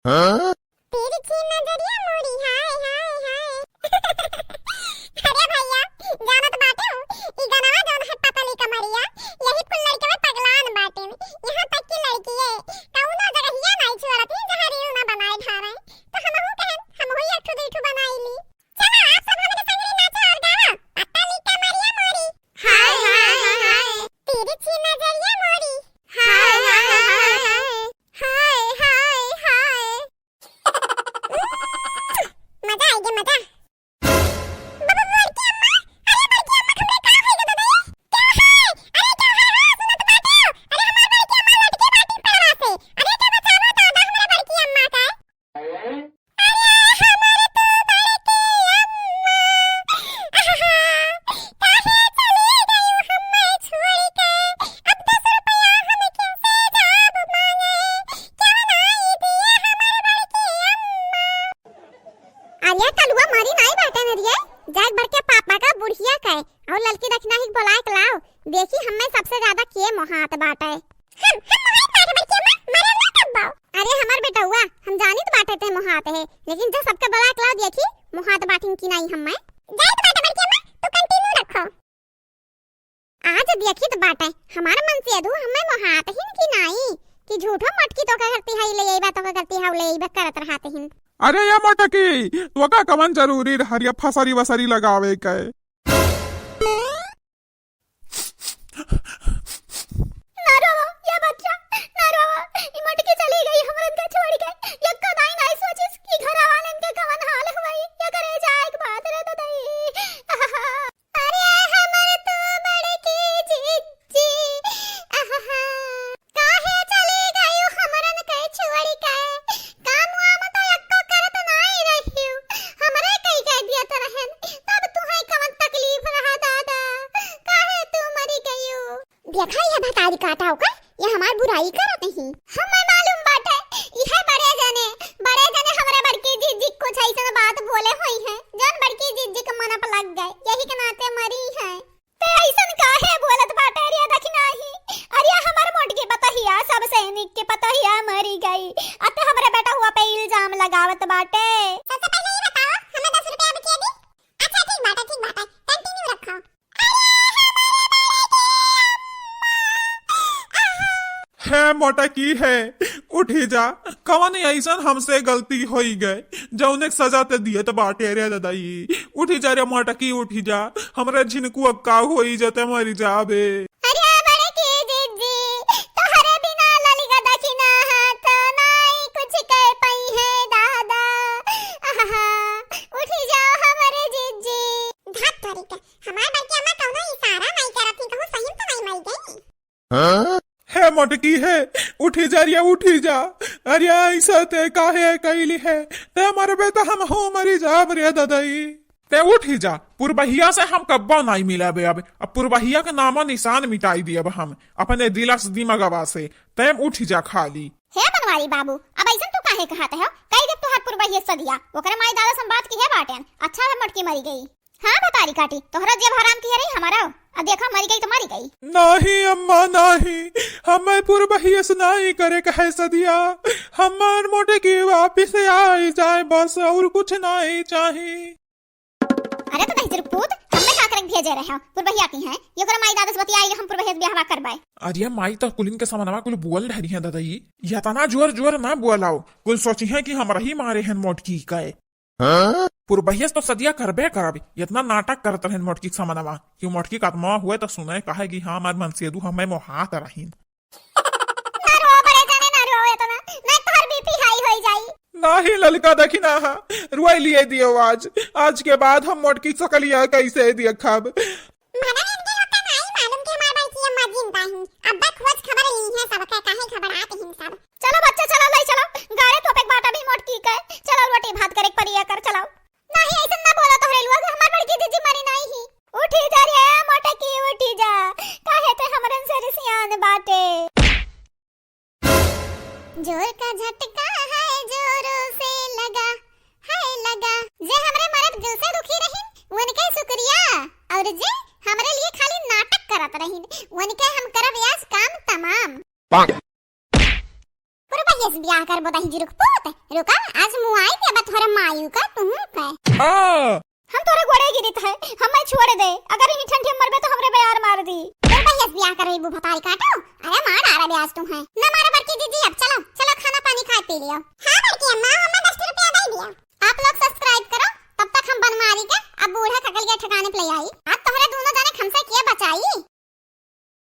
हाँ? तिरछी नजरिया मोरी हाय हाय हाय। अरे भैया जानत बाटे हो ई गाना जौन है पतली कमरिया यही कुल लड़के में पगलान बाटे यहाँ तक की लड़की है कौनो जगहिया नहीं छोड़ती जहाँ रील ना बनाए ठारे तो हमहू कहन हमहू एक ठो दू बनाई ली। चलो आप सब हमरे संग नाचो और गाओ पतली कमरिया मोरी हाय हाय हाय तिरछी नजरिया मोरी हाय हाय हाय हाय हाय मजा आएगा मजा। बाबा बड़की अम्मा अरे बड़की अम्मा तुमने कहां है दादा क्या है अरे क्या है सुनो तो बात है अरे हमारी बड़की अम्मा लटके बाटी पैरा से अरे क्या बचानो तो दा हमारे बड़की अम्मा का अरे हमारे तो बड़की अम्मा काहे चली गई हमें छोड़ के अब 10 रुपया हम किनसे जाब मांगे क्यों नहीं दिए हमारे बड़की अम्मा। आलिया कलुआ मारी नहीं बाटे नरिया जाग बढ़ के पापा का बुढ़िया कहे और लड़की रखना ही बुलाए के लाओ देखी हमें सबसे ज्यादा के मोहात बाटे हम मोहात बाटे बड़की अम्मा मरे ना तब बाओ अरे हमार बेटा हुआ हम जानी तो बाटे ते मोहात है लेकिन जब सबके बुलाए के लाओ देखी मोहात बाटिन की नहीं हमें जाए तो बाटे बड़की अम्मा तू कंटिन्यू रखो आज देखी तो बाटे हमारा मन से अधू हमें मोहात ही की नहीं कि झूठो मटकी तो का करती है ले यही बात तो का करती है ले यही बात करत रहते हैं। अरे या मटकी तो का कवन जरूरी हरिया फसरी वसरी लगावे के ना रोवो ये बच्चा ना रोवो ई मटकी चली गई हमरन के छोड़ के यक्का दाई नहीं सोचिस कि घर वालन के कवन हाल हुई ये करे जाए एक बात रे दई अरे हमर तो बड़े की जीजी काहे चली गई हमरन के छोड़ के काम वाम तो यक्का करत नहीं रहियो हमरे कई कह दिया त रहन तब तुहे कवन तकलीफ रहा दादा काहे तू मरी गयो देखा ये भतारी काटा होगा ये हमार बुराई करत नहीं हमें मालूम बाटे इहे बड़े जने हमरे बड़की जीजी कुछ ऐसन बात बोले होई है जन बड़की जीजी के मन पर लग गए यही के नाते मरी है ते ऐसन काहे बोलत बाटे रे देखी नहीं अरे हमार मोटकी पतहिया सब सैनिक के पतहिया मरी गई अते हमरे बेटा हुआ पे इल्जाम लगावत बाटे। सबसे पहले ये बताओ हमें 10 रुपया बचे दी। अच्छा ठीक बाटे कंटिन्यू रखो। है मोटकी है उठी जा कवन ऐसन हमसे गलती होई गए जौने सजा ते दिए तो बाटे रे दादाई उठी जा रे मोटकी उठी जा हमरे झिनकू अक्का होई जते मरी जाबे। अरे बड़े की जीजी तोहरे बिना ललिका दखिना हाथ नहीं कुछ कह पई है दादा उठी जाओ हमारे जीजी धत तरीका हमार बड़की अम्मा कौनो इशारा नहीं करत थी कहूं सही तो नहीं मर गई। हाँ? है मोटकी है उठी जा रिया उठी जा अरे ऐसा ते काहे कैली है ते हमारे बेटा हम हो मरी जाब रे दादाई ते उठी जा पुरबहिया से हम कब्बा नहीं मिला बे अब पुरबहिया के नामो निशान मिटाई दिए अब हम अपने दिलस दिमागवा से ते उठी जा खाली। हे बनवारी बाबू अब ऐसन तू काहे कहत है कई जब तोहर पुरबहिया सदिया ओकरे माई दादा संबात की है बाटेन अच्छा मटकी मरी गई। हाँ बतारी काटी तोहरा जेब हराम की रही हमारा अब देखा मरी गई तो मरी गई। नहीं अम्मा नहीं हमें पुरबहिया से नहीं करे कहे सदिया हमार मोटे की वापिस आई जाए बस और कुछ नहीं चाहिए। अरे तो नहीं पूत हमें का करके भेजे रहे हो पुरबहिया की हैं ये कर माई दादा से बतियाई हम पुरबहिया से ब्याह करबाए। अरे माई तो कुलिन के समानवा कुल बोल ढरी है दादाई या तना जोर जोर ना बोलाओ कुल सोची है कि हमरा ही मारे हैं मोटकी कहे। हाँ? पुरबहिया तो सदिया करबे करब इतना नाटक करत रहन मोटकी समानवा कि मोटकी का आत्मा हुए तो सुने कहे कि हां हमार मन से दू हमें मोहात रहीन। ना रो बड़े जाने ना रो इतना ना तोहर बीपी हाई होई जाई। नहीं ललका देखी ना रुई लिए दियो आज के बाद हम मोटकी सकलिया कैसे दिए खब माना इनके होता नहीं मालूम के हमार बड़की अम्मा जिंदा ही अब तक खोज खबर ली है सब का काहे खबर आते हैं सब। चलो बच्चा चलो ले चलो गाड़े तो पे बाटा भी मोटकी का चलो रोटी भात करे परिया कर चलाओ नहीं ऐसा ना बोला तोहरे लुआ हमार बड़की जीजी मरी नहीं ही उठी जा रे मोटकी उठी जा काहे ते हमरन से रिसियान बाटे। जोर का झटका है जोरों से लगा जे हमरे मरद दिल से दुखी रहिन उनके शुक्रिया और जे हमरे लिए खाली नाटक करत रहिन उनके हम करब यास काम तमाम। पुरबहिया बढ़िया ब्याह कर बताही जी रुका आज मुआई दे बा तोहरा मायू का तुम कह हाँ हम तोरे गोड़े गिरित है हमें छोड़ दे अगर इन ठंडी मरबे तो हमरे बेयार मार दी तो बढ़िया ब्याह कर रही भतारी काटो अरे मार आ रहा ब्याज तुम है ना मारे बड़की दीदी अब चलो खाना पानी खा पी लियो हां बड़की अम्मा हमें 10 रुपया दे दिया आप लोग सब्सक्राइब करो तब तक हम बनमारी के अब बूढ़ा ककल के ठिकाने पे ले आई आज तोहरे दोनों जाने हमसे किया बचाई